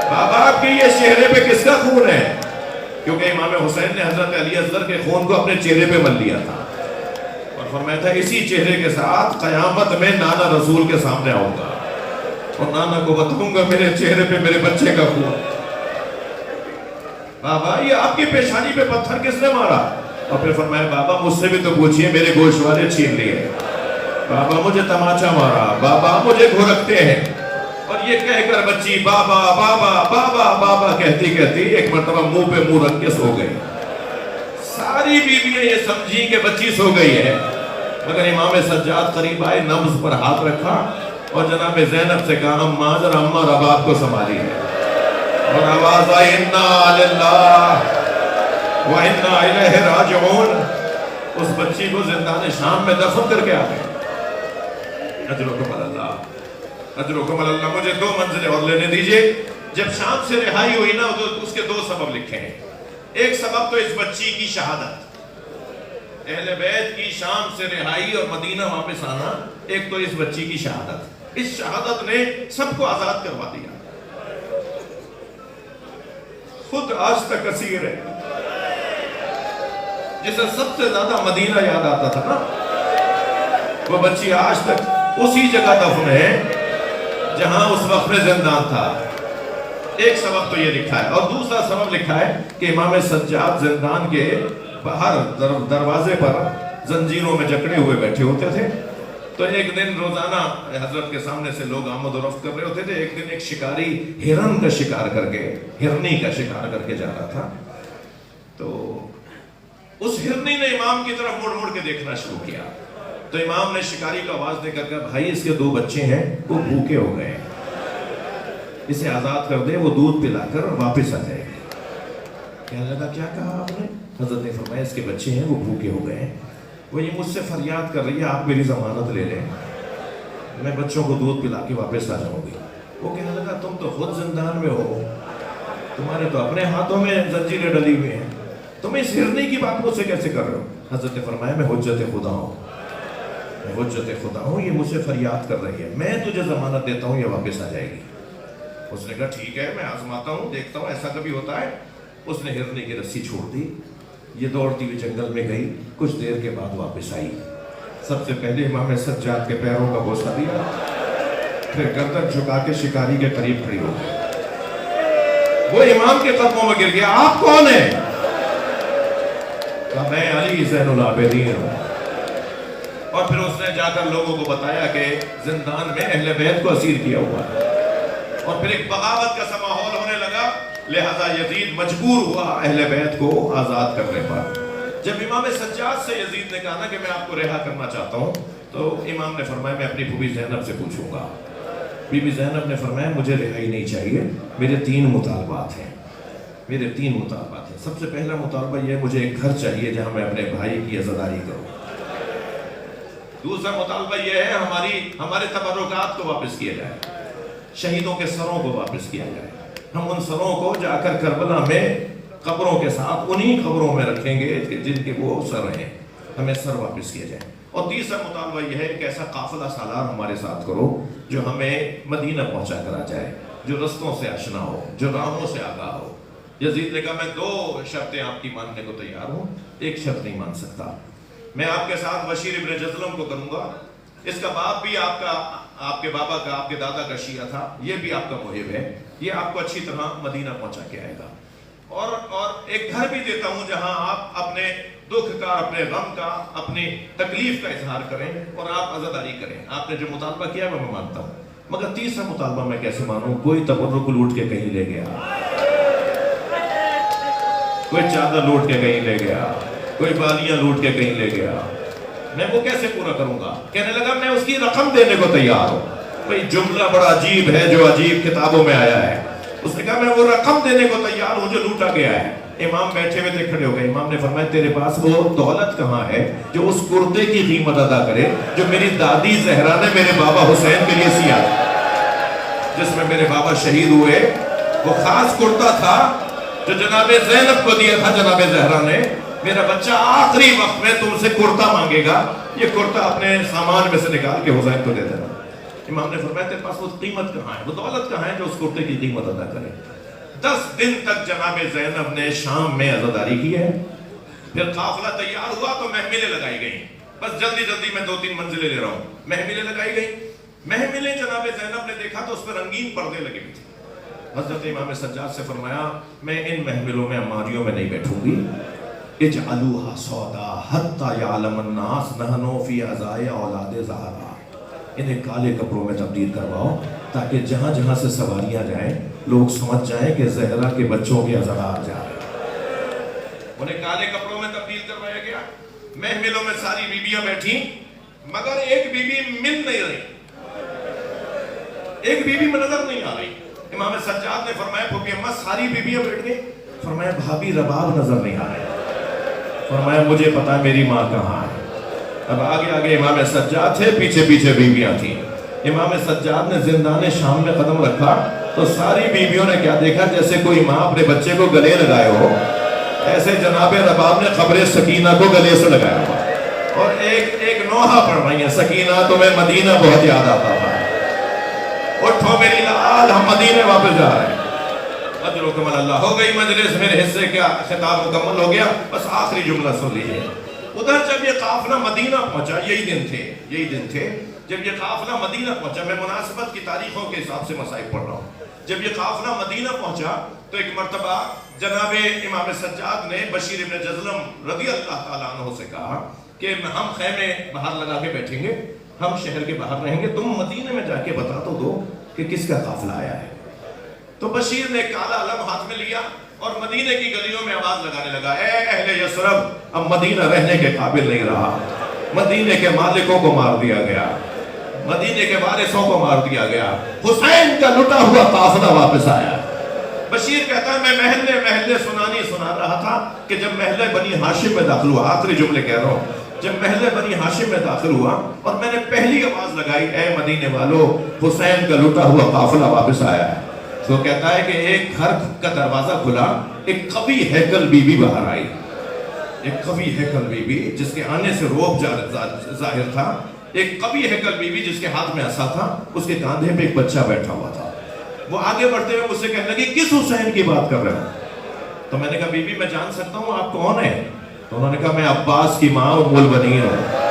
بابا آپ کی یہ چہرے پہ کس کا خون ہے؟ کیونکہ امام حسین نے حضرت علی اصغر کے خون کو اپنے چہرے پہ مل لیا تھا اور فرمایا تھا اسی چہرے کے ساتھ قیامت میں نانا رسول کے سامنے آؤں گا اور نانا کو بتاؤں گا میرے چہرے پہ میرے بچے کا خون۔ بابا یہ آپ کی پیشانی پہ پتھر کس نے مارا؟ اور پھر فرمایا بابا مجھ سے بھی تو پوچھئے، میرے گوشوارے چھین لیے، بابا مجھے تماچا مارا، بابا مجھے گھرکتے ہیں۔ اور یہ کہہ کر بچی بابا بابا بابا بابا کہتی کہتی ایک مرتبہ منہ پہ منہ رکھ کے سو گئی۔ ساری بیویاں یہ سمجھی کہ بچی سو گئی ہے، مگر امام سجاد قریب آئے، نبض پر ہاتھ رکھا اور جناب زینب سے کہا اماں ذرا اماں رباب کو سنبھالی ہے، اور آواز آئی انا للہ وَإِنَّا إِلَيْهِ رَاجِعُونَ۔ اس بچی کو زندان شام میں دفن کر کے آ گئے۔ اجرکم اللہ، اجرکم اللہ۔ مجھے 2 منزلیں اور لینے دیجئے۔ جب شام سے رہائی ہوئی نا تو اس کے 2 سبب لکھے ہیں۔ ایک سبب تو اس بچی کی شہادت، اہل بیت کی شام سے رہائی اور مدینہ واپس آنا، ایک تو اس بچی کی شہادت، اس شہادت نے سب کو آزاد کروا دیا۔ خود آج تک اسیر ہے، جسے سب سے زیادہ مدینہ یاد آتا تھا نا، وہ بچی آج تک اسی جگہ دفن ہے جہاں اس وقت میں زندان تھا۔ ایک سبب تو یہ لکھا ہے، اور دوسرا سبب لکھا ہے کہ امام سجاد زندان کے باہر دروازے پر زنجیروں میں جکڑے ہوئے بیٹھے ہوتے تھے۔ تو ایک دن روزانہ حضرت کے سامنے سے لوگ آمد و رفت کر رہے ہوتے تھے۔ ایک دن ایک شکاری ہرن کا شکار کر کے، ہرنی کا شکار کر کے جا رہا تھا، تو اس ہرنی نے امام کی طرف مڑ مڑ کے دیکھنا شروع کیا۔ تو امام نے شکاری کو آواز دے کر کہا بھائی اس کے 2 بچے ہیں، وہ بھوکے ہو گئے ہیں، اسے آزاد کر دے، وہ دودھ پلا کر واپس آ جائے گی۔ کہنے لگا کیا کہا آپ نے؟ حضرت نے فرمایا اس کے بچے ہیں، وہ بھوکے ہو گئے ہیں، وہ یہ مجھ سے فریاد کر رہی ہے آپ میری ضمانت لے لیں، میں بچوں کو دودھ پلا کے واپس آ جاؤں گی۔ وہ کہنے لگا تم تو خود زندان میں ہو، تمہارے تو اپنے ہاتھوں میں زنجیریں ڈلی ہوئی ہیں، تم اس ہرنی کی بات مجھ سے کیسے کر رہے ہو؟ حضرت نے فرمایا میں حجت خدا ہوں، میں حجت خدا ہوں، یہ مجھ سے فریاد کر رہی ہے، میں تجھے ضمانت دیتا ہوں یہ واپس آ جائے گی۔ اس نے کہا ٹھیک ہے میں آزماتا ہوں، دیکھتا ہوں ایسا کبھی ہوتا ہے۔ اس نے ہرنی کی رسی چھوڑ دی، یہ دوڑتی ہوئی جنگل میں گئی، کچھ دیر کے بعد واپس آئی۔ سب سے پہلے امام سجاد کے پیروں کا بوسہ دیا، پھر گردن جھکا کے شکاری کے قریب کھڑی ہو گئی۔ وہ امام کے قدموں میں گر گیا، آپ کون ہیں؟ کہا میں علی زین العابدین ہوں۔ اور پھر اس نے جا کر لوگوں کو بتایا کہ زندان میں اہل بیت کو اسیر کیا ہوا ہے، اور پھر ایک بغاوت کا سا ماحول ہونے لگا، لہذا یزید مجبور ہوا اہل بیت کو آزاد کرنے پر۔ جب امام سجاد سے یزید نے کہا نا کہ میں آپ کو رہا کرنا چاہتا ہوں، تو امام نے فرمایا میں اپنی پھوپھی زینب سے پوچھوں گا۔ بی بی زینب نے فرمایا مجھے رہائی نہیں چاہیے، میرے 3 مطالبات ہیں، میرے 3 مطالبات ہیں۔ سب سے پہلا مطالبہ یہ مجھے ایک گھر چاہیے جہاں میں اپنے بھائی کی عزاداری کروں۔ دوسرا مطالبہ یہ ہے ہمارے تبرکات کو واپس کیا جائے، شہیدوں کے سروں کو واپس کیا جائے، ہم ان سروں کو جا کر کربلا میں قبروں کے ساتھ انہی قبروں میں رکھیں گے جن کے وہ سر ہیں، ہمیں سر واپس کیا جائے۔ اور تیسرا مطالبہ یہ ہے کہ ایسا قافلہ سالار ہمارے ساتھ کرو جو ہمیں مدینہ پہنچا کر آ جائے، جو رستوں سے آشنا ہو، جو راہوں سے آگاہ ہو۔ یزید نے کہا میں 2 شرطیں آپ کی ماننے کو تیار ہوں، ایک شرط نہیں مان سکتا، میں آپ کے ساتھ بشیر ابن جزلم کو کروں گا، اس کا باپ بھی آپ کے بابا کا، آپ کے دادا کا شیعہ تھا، یہ بھی آپ کا محب ہے، یہ آپ کو اچھی طرح مدینہ پہنچا کے آئے گا، اور ایک گھر بھی دیتا ہوں جہاں آپ اپنے دکھ کا، اپنے غم کا، اپنی تکلیف کا اظہار کریں اور آپ عزاداری کریں۔ آپ نے جو مطالبہ کیا میں مانتا ہوں، مگر تیسرا مطالبہ میں کیسے مانوں؟ کوئی تبرک لوٹ کے کہیں لے گیا، کوئی چادر لوٹ کے کہیں لے گیا، کوئی بالیاں لوٹ کے کہیں لے گیا، میں وہ کیسے پورا کروں گا؟ کہنے لگا میں اس کی رقم دینے کو تیار ہوں، بھئی جملہ بڑا عجیب ہے جو عجیب کتابوں میں آیا ہے. اس نے کہا میں وہ رقم دینے کو تیار ہوں جو لوٹا گیا ہے. امام بیٹھے ہوئے تھے کھڑے ہو گئے. امام نے فرمایا تیرے پاس وہ دولت کہاں ہے جو اس کرتے کی قیمت ادا کرے جو میری دادی زہرا نے میرے بابا حسین کے لیے سیا جس میں میرے بابا شہید ہوئے. وہ خاص کرتا تھا جو جناب زینب کو دیا تھا جناب زہرا نے. میرا بچہ آخری وقت میں تم سے کرتا مانگے گا, یہ کرتا اپنے سامان میں سے نکال کے حسین کو دے دینا. امام نے فرمایا تیرے پاس وہ قیمت کہاں ہے, وہ دولت کہاں ہے جو اس کرتے کی قیمت ادا کرے. 10 دن تک جناب زینب نے شام میں عزاداری کی ہے. پھر قافلہ تیار ہوا تو محملیں لگائی گئیں. بس جلدی جلدی میں 2-3 منزلیں لے رہا ہوں. محملیں لگائی گئیں. محملیں جناب زینب نے دیکھا تو اس پر رنگین پردے لگے ہوئے تھے. حضرت امام سجاد سے فرمایا میں ان محملوں میں الماریوں میں نہیں بیٹھوں گی. اجعلوها سودا حتی یعلم الناس نحنو فی عزائے اولاد زہرا. انہیں کالے کپڑوں میں تبدیل کرواؤ تاکہ جہاں جہاں سے سواریاں جائیں لوگ سمجھ جائیں کہ زہرا کے بچوں کی عزائے جا رہے ہیں. انہیں کالے کپڑوں میں تبدیل کروایا گیا. محملوں میں ساری بیویاں بیٹھی مگر ایک بیوی مل نہیں رہی, ایک بیوی میں نظر نہیں آ رہی. امام سجاد نے فرمایا پھوپھی اماں ساری بیویاں بیٹھ گئی. فرمایا بھابی رباب نظر نہیں آ رہے. فرمایا مجھے پتا میری ماں کہاں ہے. اب آگے آگے امام سجاد تھے, پیچھے پیچھے بیویاں تھیں. امام سجاد نے زندان شام میں قدم رکھا تو ساری بیویوں نے کیا دیکھا, جیسے کوئی ماں اپنے بچے کو گلے لگائے ہو ایسے جناب رباب نے قبر سکینہ کو گلے سے لگایا ہوا اور ایک نوحہ پڑھ رہی ہیں, سکینہ تمہیں مدینہ بہت یاد آتا تھا, اٹھو میری لال ہم مدینے واپس جا رہے ہیں. اجر و کمال اللہ. ہو گئی مجلس, میرے حصے کا خطاب مکمل ہو گیا. بس آخری جملہ سن لیجیے. ادھر جب یہ قافلہ مدینہ پہنچا, یہی دن تھے جب یہ قافلہ مدینہ پہنچا. میں مناسبت کی تاریخوں کے حساب سے مسائل پڑھ رہا ہوں. جب یہ قافلہ مدینہ پہنچا تو ایک مرتبہ جناب امام سجاد نے بشیر ابن جزلم رضی اللہ تعالیٰ عنہ سے کہا کہ ہم خیمے باہر لگا کے بیٹھیں گے, ہم شہر کے باہر رہیں گے, تم مدینے میں جا کے بتا تو دو کہ کس کا قافلہ آیا ہے. تو بشیر نے کالا علم ہاتھ میں لیا اور مدینے کی گلیوں میں آواز لگانے لگا, اے اہل یثرب, اب مدینہ رہنے کے قابل نہیں رہا. مدینے کے مالکوں کو مار دیا گیا, مدینے کے وارثوں کو مار دیا گیا, حسین کا لٹا ہوا قافلہ واپس آیا. بشیر کہتا ہے میں محلے سنا رہا تھا کہ جب محلے بنی ہاشم میں داخل ہوا, آخری جملے کہہ رہا ہوں, جب محلے بنی ہاشم میں داخل ہوا اور میں نے پہلی آواز لگائی اے مدینے والو, حسین کا لٹا ہوا قافلہ واپس آیا ہے. تو کہتا ہے کہ ایک گھر کا دروازہ کھلا, ایک قوی ہیکل بی بی باہر آئی. ایک قوی ہیکل بی بی جس کے آنے سے روب ظاہر تھا, ایک قوی ہیکل بی بی جس کے ہاتھ میں عصا تھا, اس کے کاندھے پہ ایک بچہ بیٹھا ہوا تھا. وہ آگے بڑھتے ہوئے مجھ سے کہنے لگی کس حسین کی بات کر رہے ہو؟ تو میں نے کہا بی بی میں جان سکتا ہوں آپ کون ہیں؟ تو انہوں نے کہا میں عباس کی ماں ام البنین ہوں.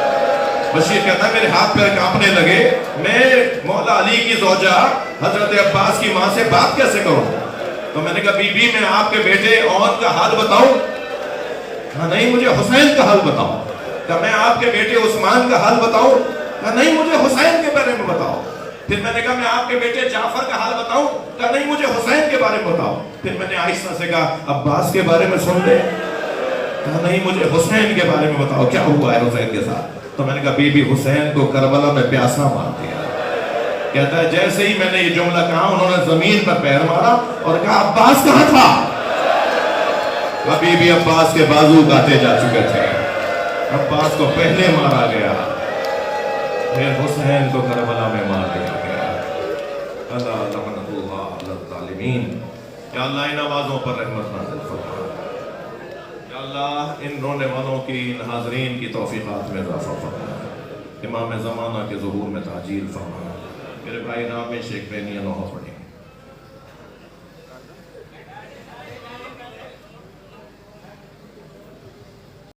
بشیر کہتا ہے میرے ہاتھ پیر کانپنے لگے, میں مولا علی کی زوجہ حضرت عباس کی ماں سے بات کیسے کروں؟ تو میں نے کہا بی بی میں آپ کے بیٹے اون کا حال بتاؤں؟ کہا نہیں مجھے حسین کا حال بتاؤ. کہا میں آپ کے بیٹے عثمان کا حال بتاؤں؟ کہا نہیں مجھے حسین کے بارے میں بتاؤ. پھر میں نے کہا میں آپ کے بیٹے جعفر کا حال بتاؤں؟ کہا نہیں مجھے حسین کے بارے میں بتاؤ. پھر میں نے آہستہ سے کہا عباس کے بارے میں سن لے. کہا نہیں مجھے حسین کے بارے میں بتاؤ, کیا ہوا ہے حسین کے ساتھ؟ تو میں نے کہا بی بی حسین کو کربلا میں پیاسا مار دیا. کہتا ہے جیسے ہی میں نے یہ جملہ کہا انہوں نے زمین پر پیر مارا اور کہا عباس کہاں تھا؟ ابھی بھی عباس کے بازو کاٹے جا چکے تھے, عباس کو پہلے مارا گیا, پھر حسین کو کربلا میں مار دیا گیا. اللہ لعنت اللہ علی الظالمین. یا اللہ ان آوازوں پر رحمت نازل فرما. یا اللہ ان رونے والوں کی, ان حاضرین کی توفیقات میں اضافہ فرما. امام زمانہ کے ظہور میں تعجیل فرما. میرے بھائی نام میں شیخ بینی نوحہ پڑھ